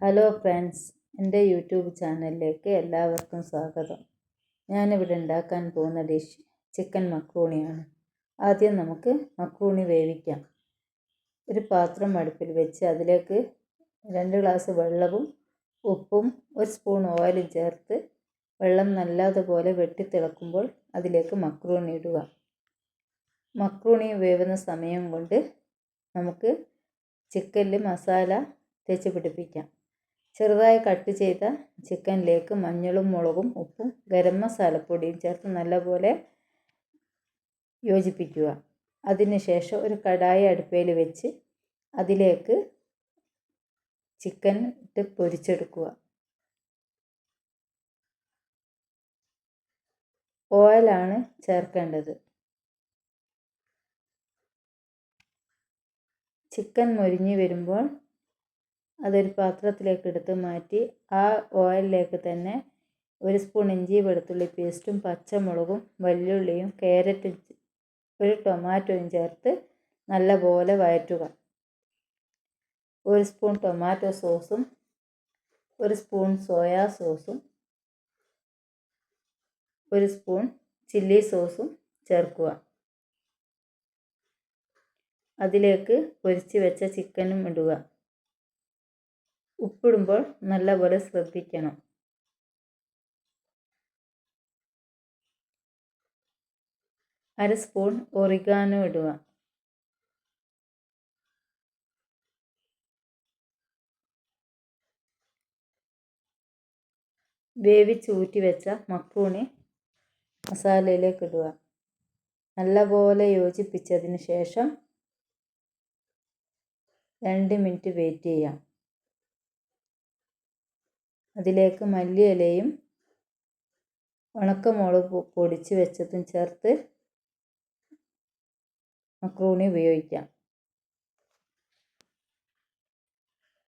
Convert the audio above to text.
Hello friends, എൻ്റെ YouTube ചാനലിലേക്ക് എല്ലാവർക്കും സ്വാഗതം. ഞാനിവിടെ ഉണ്ടാക്കാൻ പോകുന്ന ഡിഷ് ചിക്കൻ മക്രൂണിയാണ്. ആദ്യം നമുക്ക് മക്രൂണി വേവിക്കാം. ഒരു പാത്രം അടുപ്പിൽ വെച്ച് അതിലേക്ക് 2 ഗ്ലാസ് വെള്ളവും ഉപ്പും 1 സ്പൂൺ ഓയിലും ചേർത്ത് വെള്ളം നല്ലതുപോലെ വെട്ടിത്തിളക്കുമ്പോൾ അതിലേക്ക് മക്രൂണി ഇടുക. മക്രൂണി വേവുന്ന സമയം കൊണ്ട് നമുക്ക് ചിക്കനിൽ മസാല തേച്ച് പിടിപ്പിക്കാം. ചെറുതായി കട്ട് ചെയ്ത ചിക്കനിലേക്ക് മഞ്ഞളും മുളകും ഉപ്പും ഗരം മസാലപ്പൊടിയും ചേർത്ത് നല്ലപോലെ യോജിപ്പിക്കുക. അതിനുശേഷം ഒരു കടായി അടുപ്പയിൽ വെച്ച് അതിലേക്ക് ചിക്കൻ ഇട്ട് പൊരിച്ചെടുക്കുക. ഓയിലാണ് ചേർക്കേണ്ടത്. ചിക്കൻ മൊരിഞ്ഞ് വരുമ്പോൾ അതൊരു പാത്രത്തിലേക്ക് എടുത്ത് മാറ്റി ആ ഓയിലിലേക്ക് തന്നെ 1 സ്പൂൺ ഇഞ്ചി വെളുത്തുള്ളി പേസ്റ്റും പച്ചമുളകും വെല്ലുള്ളിയും ക്യാരറ്റും 1 ടൊമാറ്റോയും ചേർത്ത് നല്ലപോലെ വഴറ്റുക. 1 സ്പൂൺ ടൊമാറ്റോ സോസും 1 സ്പൂൺ സോയാ സോസും 1 സ്പൂൺ ചില്ലി സോസും ചേർക്കുക. അതിലേക്ക് പൊരിച്ച് വെച്ച ചിക്കനും ഇടുക. ഉപ്പിടുമ്പോൾ നല്ലപോലെ ശ്രദ്ധിക്കണം. അര സ്പൂൺ ഒറിഗാനോ ഇടുക. വേവിച്ചൂറ്റി വെച്ച മക്രൂണി മസാലയിലേക്ക് ഇടുക. നല്ലപോലെ യോജിപ്പിച്ചതിന് ശേഷം 2 മിനിറ്റ് വെയിറ്റ് ചെയ്യാം. അതിലേക്ക് മല്ലിയിലയും ഉണക്കമുളക് പൊടിച്ച് വെച്ചതും ചേർത്ത് മക്രൂണി ഉപയോഗിക്കാം.